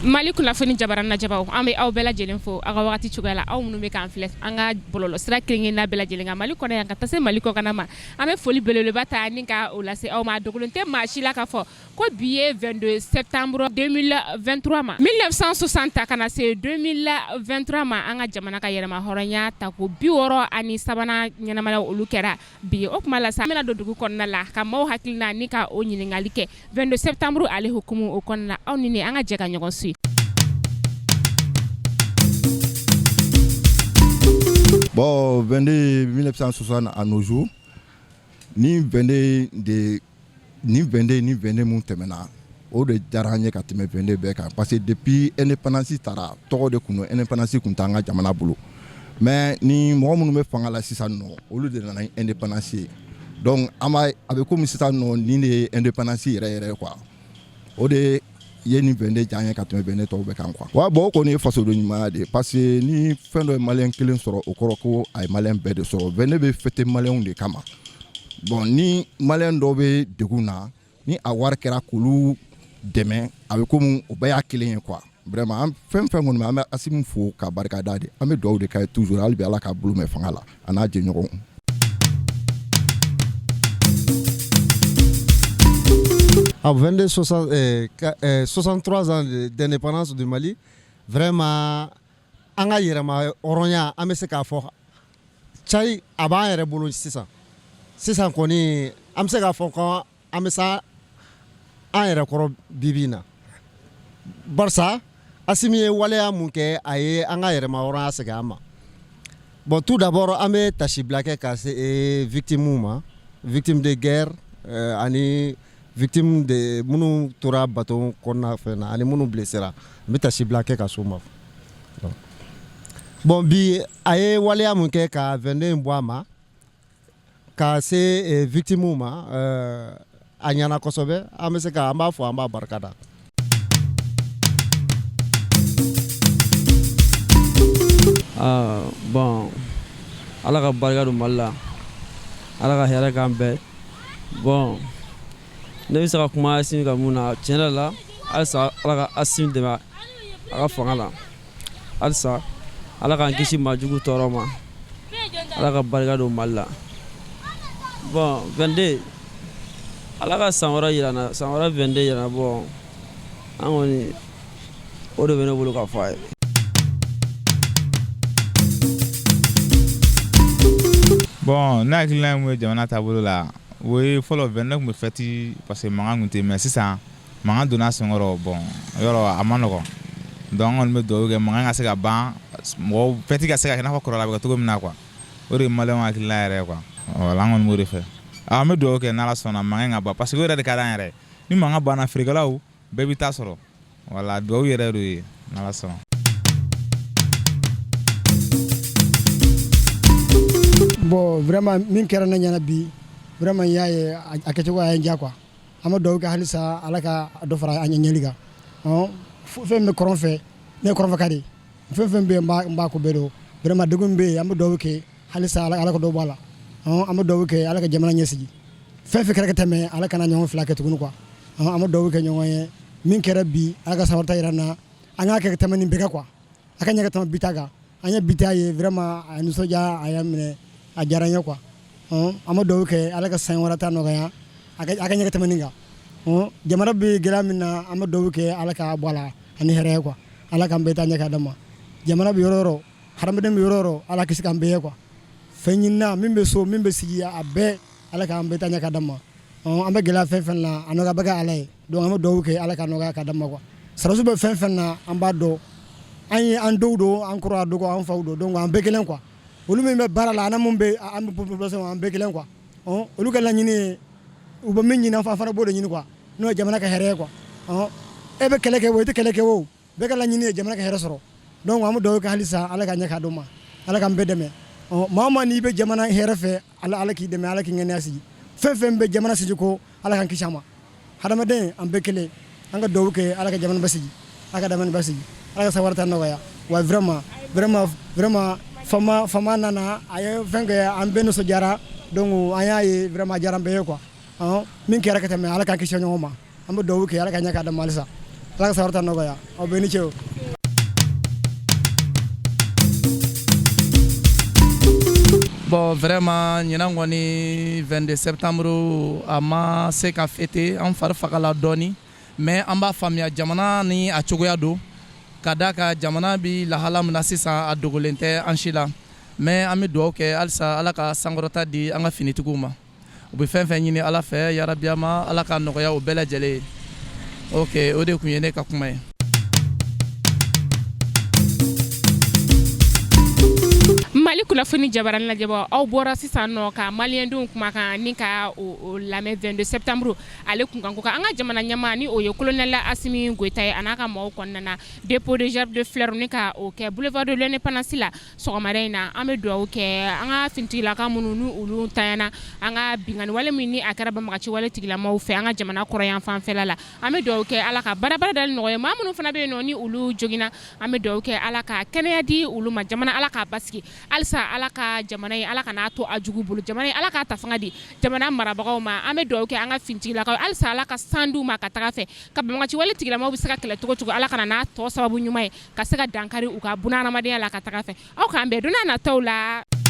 Mali kunnafoni jabarana jabaw an bɛ aw bɛɛ lajɛlen fo aw ka wagati cogoya la aw minnu bɛ k'an filɛ an ka bɔlɔlɔ sira kelen-kelenna bɛɛ lajɛlen kan Mali kɔnɔ yan ka taa se Mali kɔkan ma an bɛ foli belebeleba ta ni ka o lase aw ma dogolen tɛ maa si la k'a fɔ ko bi ye 22 septembre 2023 ma 1960 ta ka na se 2023 ma an ka jamana ka yɛrɛma hɔrɔnya ta ko 63 ɲɛnamaya olu kɛra bi o kuma la sa an bɛna don dugu kɔnɔna la ka maaw hakilina ni ka o ɲininkali kɛ 22 septembre ale hukumu o kɔnɔna aw ni ne an ka jɛ ka ɲɔgɔn su. Bon, 22 1960 à nos jours, ni 22 mun tɛmɛna o de diyara an ye ka tɛmɛ 22 bɛɛ kan parce que depuis indépendance taara tɔgɔ de kun indépendance kun t'an ka jamana bolo mais ni mɔgɔ minnu bɛ fanga la sisan nɔ olu de nana indépendance ye donc a bɛ komi sisan nɔ ni de ye indépendance yɛrɛ yɛrɛ quoi o de ye ni 22 diya an ye ka tɛmɛ 22 tɔw bɛɛ kan quoi. Wa bon o kɔni ye fasoden ɲumanya de parce que ni fɛn dɔ ye maliyɛn kelen sɔrɔ o kɔrɔ ko a ye maliyɛn bɛɛ de sɔrɔ 22 bɛ fêter maliyɛnw de kama bon ni maliyɛn dɔw bɛ degun na ni a wari kɛra k'olu dɛmɛ a bɛ komi o bɛɛ y'a kelen ye quoi vraiment an fɛn kɔni an bɛ Asimu fo ka barikada de an bɛ dugawu de kɛ toujours hali bi Ala k'a bolo mɛn fanga la a n'a jɛɲɔgɔnw. À 63 ans d'indépendance du Mali, vraiment, an ka yɛrɛma hɔrɔnya an bɛ se k'a fɔ cai a b'an yɛrɛ bolo sisan kɔni an bɛ se k'a fɔ ko an bɛ sa an yɛrɛ kɔrɔ bi na barisa Asimi ye waleya mun kɛ a ye an ka yɛrɛma hɔrɔnya segin an ma bon tout d'abord an bɛ tasibila kɛ ka se victimes ma victime de guerre ani victime de minnu tora bateau kɔnɔna fɛn na ani minnu blessera n bɛ tasibila kɛ ka s'o ma bon bi a ye waleya mun kɛ ka 22 in bɔ a ma ka se victimes ma a ɲɛna kosɛbɛ an bɛ se ka an b'a fɔ an b'a barikada. Bon Ala ka barika don Mali la Ala ka hɛrɛ k'an bɛɛ bon ne bɛ se ka kuma Asimi ka mun na tiɲɛ yɛrɛ la halisa Ala ka Asimi dɛmɛ a ka fanga la halisa Ala k'an kisi maajugu tɔɔrɔ ma Ala ka barika don Mali la bon 22 Ala ka san wɛrɛ yira n na san wɛrɛ 22 yira n na bon an kɔni o de bɛ ne bolo ka fɔ a ye. Bon ne hakilina ye mun ye jamana taabolo la o ye fɔlɔ 22 kun bɛ fêti parce que mankan kun tɛ mais sisan mankan donna senkɔrɔ bon yɔrɔ a ma nɔgɔn donc an kɔni bɛ dugawu kɛ mankan ka se ka ban mɔgɔw fêti ka se ka kɛ i n'a fɔ kɔrɔla bɛ kɛ cogo min na quoi o de ye maliyɛnw hakilina yɛrɛ ye quoi voilà an kɔni b'o de fɛ an bɛ dugawu kɛ n'Ala sɔnna mankan ka ban parce que o yɛrɛ de ka d'an yɛrɛ ye ni mankan banna feerekɛlaw bɛɛ bɛ taa sɔrɔ voilà dugawu yɛrɛ de ye n'Ala sɔnna. Bon vraiment min kɛra ne ɲɛna bi vraiment y'a ye a kɛcogo a ye n diya quoi an bɛ dugawu kɛ halisa Ala ka dɔ fara an ɲɛli kan fɛn bɛ kɔrɔn fɛ ne ye kɔrɔnfɛ ka de fɛn bɛ yen n b'a ko bɛɛ don vraiment degun bɛ yen an bɛ dugawu kɛ halisa Ala ka dɔ bɔ a la an bɛ dugawu kɛ Ala ka jamana ɲɛsigi fɛn kɛra ka tɛmɛ Ala kana ɲɔgɔn fila kɛ tuguni quoi an bɛ dugawu kɛ ɲɔgɔn ye min kɛra bi Ala ka san wɛrɛ ta jira an na an k'a kɛ ka tɛmɛ nin bɛɛ kan quoi a ka ɲɛ ka tɛmɛ bi ta kan an ye bi ta ye vraiment a nisɔndiya a y'a minɛ a diyara n ye quoi an bɛ dugawu kɛ Ala ka san wɛrɛ ta nɔgɔya a ka ɲɛ ka tɛmɛ nin kan jamana bɛ gɛlɛya min na an bɛ dugawu kɛ Ala ka bɔ a la ani hɛrɛ ye quoi Ala k'an bɛɛ ta ɲɛ k'a d'a ma jamana bɛ yɔrɔ o yɔrɔ hadamaden bɛ yɔrɔ o yɔrɔ Ala kisi k'an bɛɛ ye quoi fɛn ɲinina min bɛ so min bɛ sigi a bɛɛ Ala k'an bɛɛ ta ɲɛ k'a d'a ma an bɛ gɛlɛya fɛn na a nɔgɔya bɛ kɛ Ala ye donc an bɛ dugawu kɛ Ala ka nɔgɔya k'a d'a ma quoi sɔrɔsiw bɛ fɛn na an b'a dɔn an ye an denw don an kɔrɔ a dɔgɔ an faw don donc an bɛɛ kelen quoi olu min bɛ baara la ani mun bɛ an bɛ population an bɛɛ kelen quoi olu ka laɲini ye u bɛ min ɲini an fana b'o de ɲini quoi n'o ye jamana ka hɛrɛ ye quoi e bɛ kɛlɛ kɛ o i tɛ kɛlɛ kɛ o bɛɛ ka laɲini ye jamana ka hɛrɛ sɔrɔ donc an bɛ dugawu kɛ halisa Ala ka ɲɛ k'a dɔn ma Ala k'an bɛɛ dɛmɛ maa o maa n'i bɛ jamana hɛrɛ fɛ Ala k'i dɛmɛ Ala k'i ŋɛniya sigi fɛn bɛ jamana sigi ko Ala k'an kisi a ma hadamaden an bɛɛ kelen an ka dugawu kɛ Ala ka jamana basigi Ala ka jamana basigi Ala ka san wɛrɛ ta nɔgɔya wa vraiment fama nana a ye fɛn kɛ an bɛɛ nisɔndiyara donc an y'a ye vraiment a diyara an bɛɛ ye quoi min kɛra ka tɛmɛ ala k'an kisi ɲɔgɔn ma an bɛ dugawu kɛ ala ka ɲɛ k'a dama halisa ala ka sabarita nɔgɔya aw bɛɛ ni ce. Bon, vraiment, ɲinan kɔni 22 septembre a ma se ka fêter an fari fagala dɔɔni mais an b'a faamuya jamana ni a cogoya don ka da ka jamana bi lahala min na sisan a dogolen tɛ an si la mais an bɛ dugawu kɛ halisa ala ka sankɔrɔta di an ka finitigiw ma u bɛ fɛn fɛn ɲini ala fɛ yarabiyama ala ka nɔgɔya o bɛɛ lajɛlen ye ok o de tun ye ne ka kuma ye. Mali kunnafoni jabaran lajɛbɔ aw bɔra sisan nɔ ka maliyɛndenw kumakan ni ka o lamɛn 22 septembre ale kunkan ko kan an ka jamana ɲɛmaa ni o ye colonel Asimi Goita ye a n'a ka mɔgɔw kɔnɔna na dépôt de gerbe de fleurs ni ka o kɛ boulevard de l'indépendance la sɔgɔmada in na an bɛ dugawu kɛ an ka finitigilaka minnu ni olu tanyana an ka bingani wale min ni a kɛra banbagaci wale tigilamaw fɛ an ka jamana kɔrɔ yan fanfɛla la an bɛ dugawu kɛ ala ka baara dali nɔgɔya maa minnu fana bɛ yen nɔ ni olu joginna an bɛ dugawu kɛ ala ka kɛnɛya di olu ma jamana ala k'a basigi halisa ala ka jamana ye ala ka n'a to a jugu bolo jamana ye ala k'a ta fanga di jamana marabagaw ma an bɛ dugawu kɛ an ka finitigilakaw halisa ala ka san d'u ma ka taga fɛ ka banbagaci wale tigilamaw bɛ se ka kɛlɛ cogo ala kana n'a tɔ sababu ɲuman ye ka se ka dankari u ka bunahadamadenya la ka taga fɛ aw k'an bɛn don n'a nataw la.